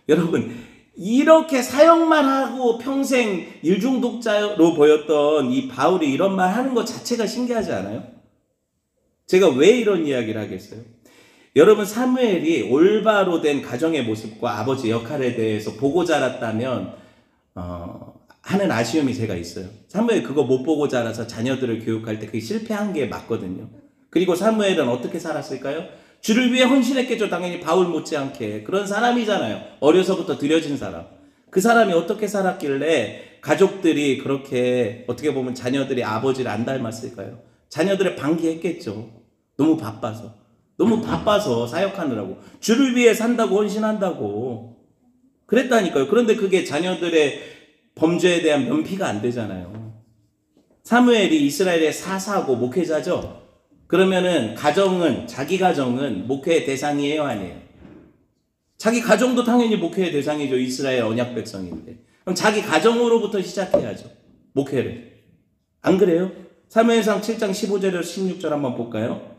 여러분, 이렇게 사역만 하고 평생 일중독자로 보였던 이 바울이 이런 말 하는 것 자체가 신기하지 않아요? 제가 왜 이런 이야기를 하겠어요? 여러분, 사무엘이 올바로 된 가정의 모습과 아버지 역할에 대해서 보고 자랐다면 하는 아쉬움이 제가 있어요. 사무엘 그거 못 보고 자라서 자녀들을 교육할 때 그게 실패한 게 맞거든요. 그리고 사무엘은 어떻게 살았을까요? 주를 위해 헌신했겠죠. 당연히 바울 못지않게. 그런 사람이잖아요. 어려서부터 들여진 사람. 그 사람이 어떻게 살았길래 가족들이 그렇게, 어떻게 보면 자녀들이 아버지를 안 닮았을까요? 자녀들을 방기했겠죠. 너무 바빠서 사역하느라고. 주를 위해 산다고, 헌신한다고 그랬다니까요. 그런데 그게 자녀들의 범죄에 대한 면피가 안 되잖아요. 사무엘이 이스라엘의 사사고 목회자죠. 그러면은 자기 가정은 목회의 대상이에요, 아니에요? 자기 가정도 당연히 목회의 대상이죠. 이스라엘 언약 백성인데. 그럼 자기 가정으로부터 시작해야죠, 목회를. 안 그래요? 사무엘상 7장 15절에서 16절 한번 볼까요?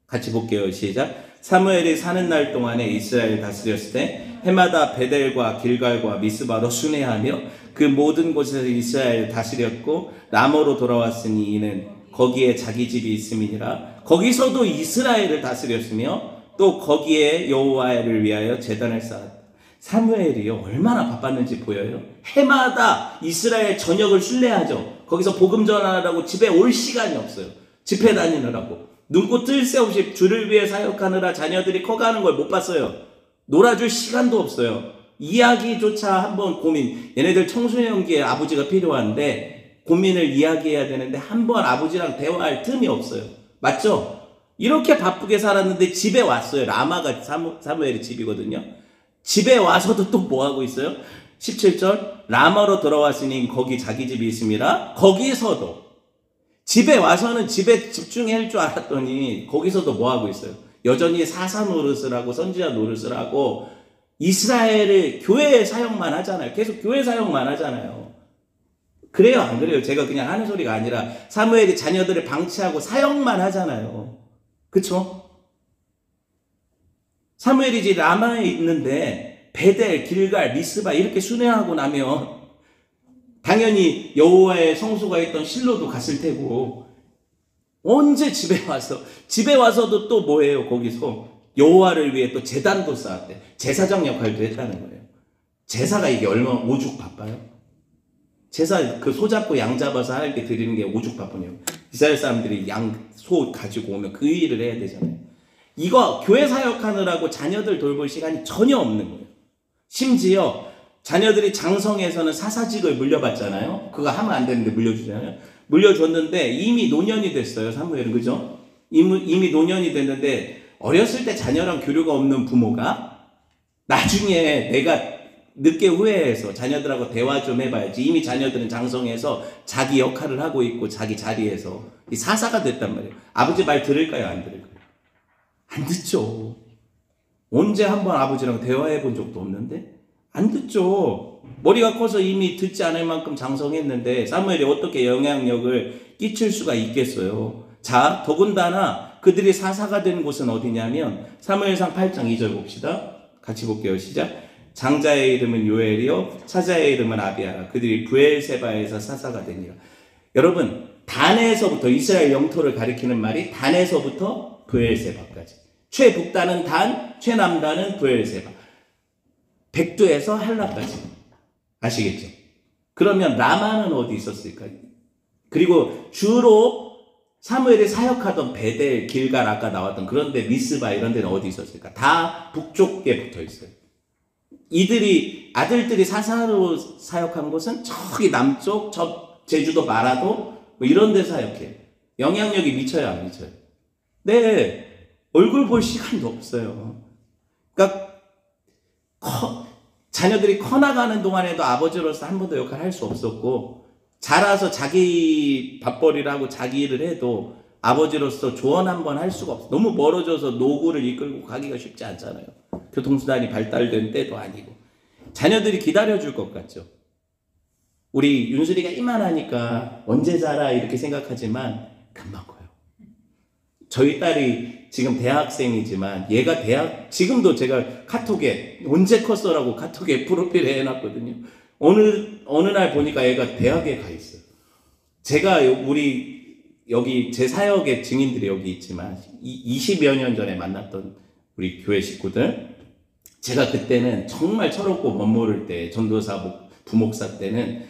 같이 볼게요. 시작. 사무엘이 사는 날 동안에 이스라엘을 다스렸을 때 해마다 베델과 길갈과 미스바로 순회하며 그 모든 곳에서 이스라엘을 다스렸고 라모로 돌아왔으니 이는 거기에 자기 집이 있음이니라. 거기서도 이스라엘을 다스렸으며 또 거기에 여호와를 위하여 제단을 쌓았다. 사무엘이요, 얼마나 바빴는지 보여요? 해마다 이스라엘 전역을 순례하죠. 거기서 복음 전하라고 집에 올 시간이 없어요. 집회 다니느라고. 눈코 뜰 새 없이 주를 위해 사역하느라 자녀들이 커가는 걸 못 봤어요. 놀아줄 시간도 없어요. 이야기조차 한번 고민, 얘네들 청소년기에 아버지가 필요한데 고민을 이야기해야 되는데 한번 아버지랑 대화할 틈이 없어요. 맞죠? 이렇게 바쁘게 살았는데 집에 왔어요. 라마가 사무엘의 집이거든요. 집에 와서도 또 뭐 하고 있어요? 17절, 라마로 돌아왔으니 거기 자기 집이 있습니다. 거기서도 집에 와서는 집에 집중할 줄 알았더니 거기서도 뭐 하고 있어요? 여전히 사사 노릇을 하고 선지자 노릇을 하고 이스라엘을 교회 사역만 하잖아요. 계속 교회 사역만 하잖아요. 그래요, 안 그래요? 제가 그냥 하는 소리가 아니라 사무엘이 자녀들을 방치하고 사역만 하잖아요. 그쵸? 사무엘이 이제 라마에 있는데 베델, 길갈, 미스바 이렇게 순회하고 나면 당연히 여호와의 성소가 있던 실로도 갔을 테고 언제 집에 와서도 또 뭐예요? 거기서 여호와를 위해 또 제단도 쌓았대. 제사장 역할도 했다는 거예요. 제사가 이게 얼마나 오죽 바빠요? 제사 그 소 잡고 양 잡아서 하나님께 드리는 게 오죽 바쁘냐고. 이스라엘 사람들이 양, 소 가지고 오면 그 일을 해야 되잖아요. 이거 교회 사역하느라고 자녀들 돌볼 시간이 전혀 없는 거예요. 심지어 자녀들이 장성에서는 사사직을 물려받잖아요. 그거 하면 안 되는데 물려주잖아요. 물려줬는데 이미 노년이 됐어요. 사무엘은. 그죠? 이미 노년이 됐는데 어렸을 때 자녀랑 교류가 없는 부모가 나중에 내가 늦게 후회해서 자녀들하고 대화 좀 해봐야지. 이미 자녀들은 장성해서 자기 역할을 하고 있고 자기 자리에서 이 사사가 됐단 말이에요. 아버지 말 들을까요? 안 들을까요? 안 듣죠. 언제 한번 아버지랑 대화해 본 적도 없는데 안 듣죠. 머리가 커서 이미 듣지 않을 만큼 장성했는데 사무엘이 어떻게 영향력을 끼칠 수가 있겠어요. 자, 더군다나 그들이 사사가 된 곳은 어디냐면 사무엘상 8장 2절 봅시다. 같이 볼게요. 시작. 장자의 이름은 요엘이요 사자의 이름은 아비아라. 그들이 브엘세바에서 사사가 되니라. 여러분, 단에서부터 이스라엘 영토를 가리키는 말이 단에서부터 브엘세바까지. 최북단은 단, 최남단은 브엘세바. 백두에서 할라까지. 아시겠죠? 그러면 라마는 어디 있었을까요? 그리고 주로 사무엘이 사역하던 베델, 길갈 아까 나왔던 그런데 미스바 이런 데는 어디 있었을까? 다 북쪽에 붙어 있어요. 아들들이 사사로 사역한 곳은 저기 남쪽, 제주도 마라도 뭐 이런 데 사역해요. 영향력이 미쳐요, 안 미쳐요? 네, 얼굴 볼 시간도 없어요. 그러니까 자녀들이 커나가는 동안에도 아버지로서 한 번도 역할을 할 수 없었고 자라서 자기 밥벌이를 하고 자기 일을 해도 아버지로서 조언 한 번 할 수가 없어. 너무 멀어져서 노구를 이끌고 가기가 쉽지 않잖아요. 교통수단이 발달된 때도 아니고. 자녀들이 기다려줄 것 같죠. 우리 윤수리가 이만하니까 언제 자라 이렇게 생각하지만 금방 커요. 저희 딸이 지금 대학생이지만 얘가 지금도 제가 카톡에 언제 컸어라고 카톡에 프로필에 해놨거든요. 어느 날 보니까 얘가 대학에 가 있어요. 제가 여기 제 사역의 증인들이 여기 있지만 20여 년 전에 만났던 우리 교회 식구들, 제가 그때는 정말 철없고 멋모를 때 전도사 부목사 때는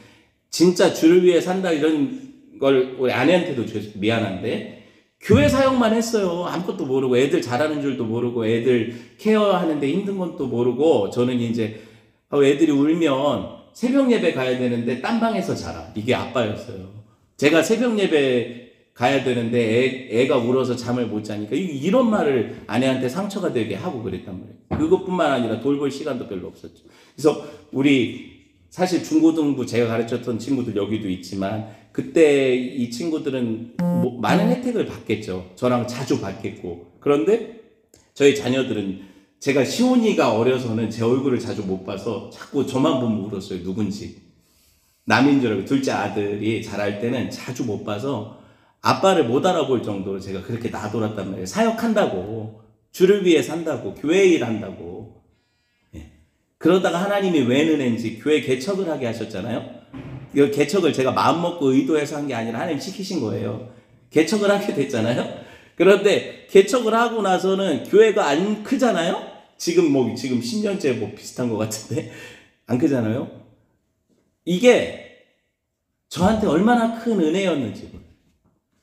진짜 주를 위해 산다 이런 걸 우리 아내한테도 미안한데 교회 사역만 했어요. 아무것도 모르고 애들 잘하는 줄도 모르고 애들 케어하는데 힘든 것도 모르고 저는 이제 애들이 울면 새벽 예배 가야 되는데 딴 방에서 자라. 이게 아빠였어요. 제가 새벽 예배 가야 되는데 애가 울어서 잠을 못 자니까 이런 말을 아내한테 상처가 되게 하고 그랬단 말이에요. 그것뿐만 아니라 돌볼 시간도 별로 없었죠. 그래서 우리 사실 중고등부 제가 가르쳤던 친구들 여기도 있지만 그때 이 친구들은 많은 혜택을 받겠죠. 저랑 자주 받겠고. 그런데 저희 자녀들은 제가 시온이가 어려서는 제 얼굴을 자주 못 봐서 자꾸 저만 보면 울었어요. 누군지. 남인 줄 알고. 둘째 아들이 자랄 때는 자주 못 봐서 아빠를 못 알아볼 정도로 제가 그렇게 나돌았단 말이에요. 사역한다고. 주를 위해 산다고. 교회 일한다고. 예. 그러다가 하나님이 왜 은혜인지 교회 개척을 하게 하셨잖아요. 이 개척을 제가 마음먹고 의도해서 한 게 아니라 하나님 시키신 거예요. 개척을 하게 됐잖아요. 그런데 개척을 하고 나서는 교회가 안 크잖아요. 지금 10년째 뭐 비슷한 것 같은데 안 크잖아요. 이게 저한테 얼마나 큰 은혜였는지.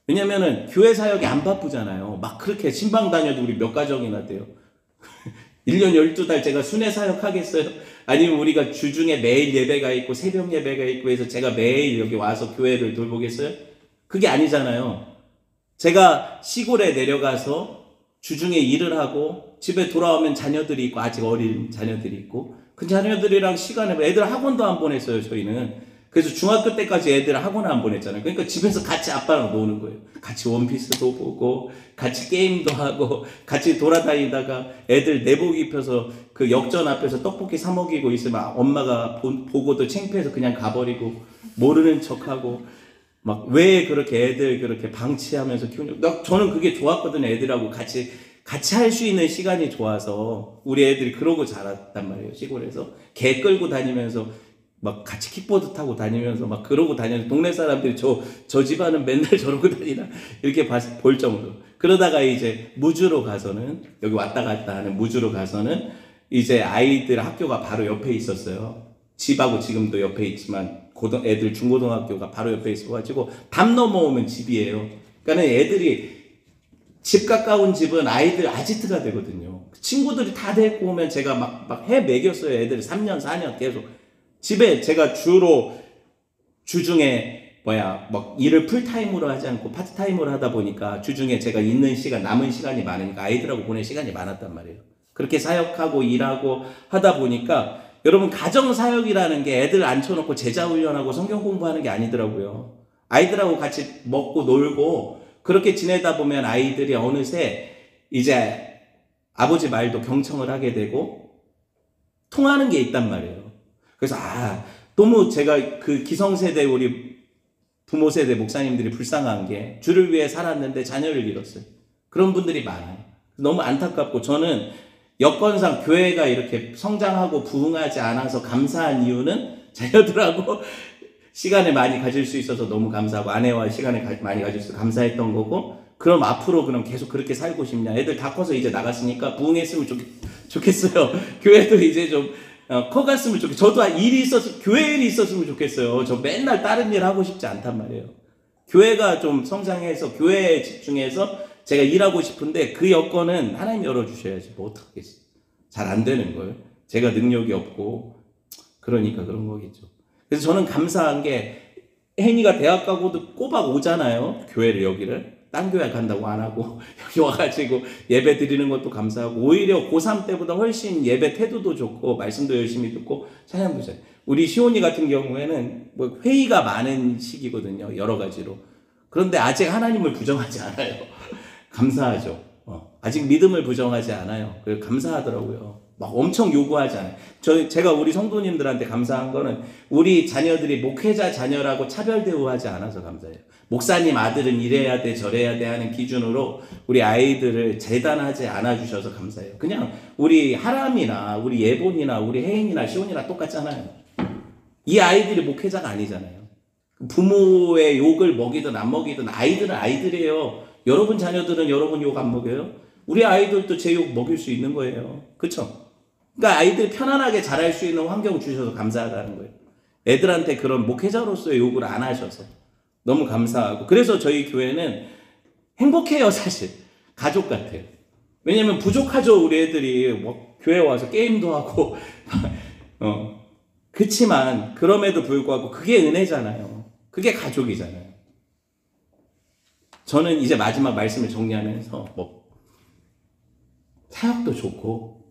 왜냐면은 교회 사역이 안 바쁘잖아요. 막 그렇게 신방 다녀도 우리 몇 가정이나 돼요. 1년 12달 제가 순회 사역하겠어요? 아니면 우리가 주중에 매일 예배가 있고 새벽 예배가 있고 해서 제가 매일 여기 와서 교회를 돌보겠어요? 그게 아니잖아요. 제가 시골에 내려가서 주중에 일을 하고 집에 돌아오면 자녀들이 있고 아직 어린 자녀들이 있고 그 자녀들이랑 시간을 애들 학원도 안 보냈어요. 저희는. 그래서 중학교 때까지 애들 학원 안 보냈잖아요. 그러니까 집에서 같이 아빠랑 노는 거예요. 같이 원피스도 보고 같이 게임도 하고 같이 돌아다니다가 애들 내복 입혀서 그 역전 앞에서 떡볶이 사 먹이고 있으면 엄마가 보고도 창피해서 그냥 가버리고 모르는 척하고 막 왜 그렇게 애들 그렇게 방치하면서 키우냐. 저는 그게 좋았거든요. 애들하고 같이 할 수 있는 시간이 좋아서 우리 애들이 그러고 자랐단 말이에요. 시골에서 개 끌고 다니면서 막 같이 킥보드 타고 다니면서 막 그러고 다니면서 동네 사람들이 저 집안은 맨날 저러고 다니나 이렇게 볼 정도로. 그러다가 이제 무주로 가서는 여기 왔다 갔다 하는 무주로 가서는 이제 아이들 학교가 바로 옆에 있었어요. 집하고 지금도 옆에 있지만 애들 중고등학교가 바로 옆에 있어가지고 담 넘어오면 집이에요. 그러니까 애들이 집 가까운 집은 아이들 아지트가 되거든요. 친구들이 다 데리고 오면 제가 막 해 먹였어요. 애들이 3년 4년 계속. 집에 제가 주로 주중에 막 일을 풀타임으로 하지 않고 파트타임으로 하다 보니까 주중에 제가 있는 시간, 남은 시간이 많으니까 아이들하고 보낼 시간이 많았단 말이에요. 그렇게 사역하고 일하고 하다 보니까 여러분 가정사역이라는 게 애들 앉혀놓고 제자훈련하고 성경 공부하는 게 아니더라고요. 아이들하고 같이 먹고 놀고 그렇게 지내다 보면 아이들이 어느새 이제 아버지 말도 경청을 하게 되고 통하는 게 있단 말이에요. 그래서 너무 제가 그 기성세대 우리 부모 세대 목사님들이 불쌍한 게 주를 위해 살았는데 자녀를 잃었어요. 그런 분들이 많아요. 너무 안타깝고 저는 여건상 교회가 이렇게 성장하고 부흥하지 않아서 감사한 이유는 자녀들하고 시간을 많이 가질 수 있어서 너무 감사하고 아내와 시간을 많이 가질 수 있어서 감사했던 거고 그럼 앞으로 그럼 계속 그렇게 살고 싶냐. 애들 다 커서 이제 나갔으니까 부흥했으면 좋겠어요. 교회도 이제 좀 커갔으면 좋겠어요. 저도 교회 일이 있었으면 좋겠어요. 저 맨날 다른 일 하고 싶지 않단 말이에요. 교회가 좀 성장해서 교회에 집중해서 제가 일하고 싶은데 그 여건은 하나님 열어주셔야지. 뭐 어떡하겠어요. 잘 안 되는 걸. 제가 능력이 없고 그러니까 그런 거겠죠. 그래서 저는 감사한 게 혜인이가 대학 가고도 꼬박 오잖아요. 교회를 여기를. 딴 교회 간다고 안 하고 여기 와가지고 예배 드리는 것도 감사하고 오히려 고3 때보다 훨씬 예배 태도도 좋고 말씀도 열심히 듣고 찬양도 잘. 우리 시온이 같은 경우에는 뭐 회의가 많은 시기거든요. 여러 가지로. 그런데 아직 하나님을 부정하지 않아요. 감사하죠. 아직 믿음을 부정하지 않아요. 그래서 감사하더라고요. 막 엄청 요구하지 않아요. 제가 우리 성도님들한테 감사한 거는 우리 자녀들이 목회자 자녀라고 차별 대우하지 않아서 감사해요. 목사님 아들은 이래야 돼 저래야 돼 하는 기준으로 우리 아이들을 재단하지 않아 주셔서 감사해요. 그냥 우리 하람이나 우리 예본이나 우리 혜인이나 시온이나 똑같잖아요. 이 아이들이 목회자가 아니잖아요. 부모의 욕을 먹이든 안 먹이든 아이들은 아이들이에요. 여러분 자녀들은 여러분 욕 안 먹여요? 우리 아이들도 제 욕 먹일 수 있는 거예요. 그쵸? 그러니까 아이들 편안하게 자랄 수 있는 환경 주셔서 감사하다는 거예요. 애들한테 그런 목회자로서의 욕을 안 하셔서 너무 감사하고 그래서 저희 교회는 행복해요. 사실 가족 같아요. 왜냐면 부족하죠. 우리 애들이 뭐 교회 와서 게임도 하고 그치만 그럼에도 불구하고 그게 은혜잖아요. 그게 가족이잖아요. 저는 이제 마지막 말씀을 정리하면서 사역도 좋고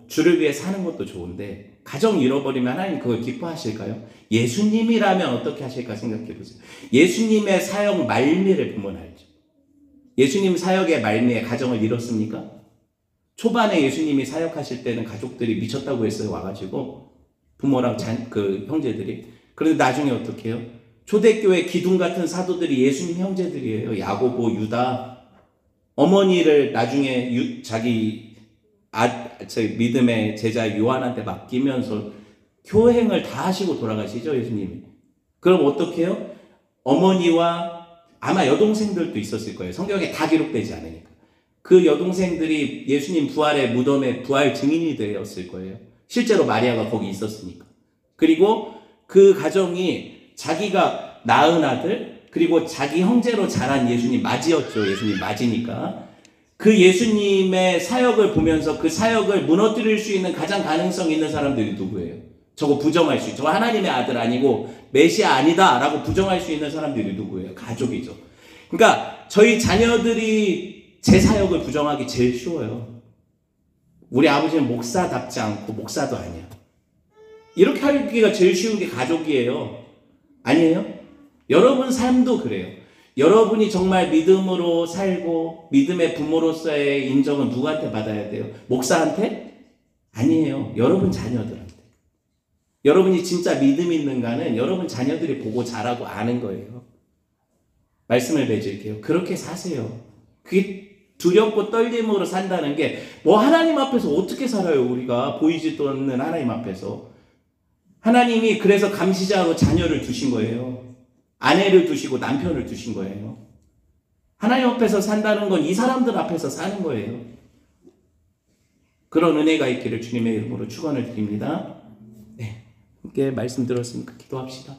주를 위해 사는 것도 좋은데 가정 잃어버리면 하나님 그걸 기뻐하실까요? 예수님이라면 어떻게 하실까 생각해 보세요. 예수님의 사역 말미를 보면 알죠. 예수님 사역의 말미에 가정을 잃었습니까? 초반에 예수님이 사역하실 때는 가족들이 미쳤다고 했어요. 와가지고 부모랑 그 형제들이. 그런데 나중에 어떻게 해요? 초대교회 기둥 같은 사도들이 예수님 형제들이에요. 야고보, 유다. 어머니를 나중에 자기 믿음의 제자 요한한테 맡기면서 교행을 다 하시고 돌아가시죠, 예수님이. 그럼 어떻게 해요? 어머니와 아마 여동생들도 있었을 거예요. 성경에 다 기록되지 않으니까. 그 여동생들이 예수님 부활의 무덤에 부활 증인이 되었을 거예요. 실제로 마리아가 거기 있었으니까. 그리고 그 가정이 자기가 낳은 아들, 그리고 자기 형제로 자란 예수님 맞이였죠. 예수님 맞이니까. 그 예수님의 사역을 보면서 그 사역을 무너뜨릴 수 있는 가장 가능성 있는 사람들이 누구예요? 저거 부정할 수 있죠. 저거 하나님의 아들 아니고 메시아 아니다 라고 부정할 수 있는 사람들이 누구예요? 가족이죠. 그러니까 저희 자녀들이 제 사역을 부정하기 제일 쉬워요. 우리 아버지는 목사답지 않고 목사도 아니야. 이렇게 하기가 제일 쉬운 게 가족이에요. 아니에요? 여러분 삶도 그래요. 여러분이 정말 믿음으로 살고 믿음의 부모로서의 인정은 누구한테 받아야 돼요? 목사한테? 아니에요. 여러분 자녀들한테. 여러분이 진짜 믿음 있는가는 여러분 자녀들이 보고 자라고 아는 거예요. 말씀을 맺을게요. 그렇게 사세요. 그게 두렵고 떨림으로 산다는 게 뭐 하나님 앞에서 어떻게 살아요? 우리가 보이지도 않는 하나님 앞에서. 하나님이 그래서 감시자로 자녀를 두신 거예요. 아내를 두시고 남편을 두신 거예요. 하나님 앞에서 산다는 건 이 사람들 앞에서 사는 거예요. 그런 은혜가 있기를 주님의 이름으로 축원을 드립니다. 네, 함께 말씀 들었으니까 기도합시다.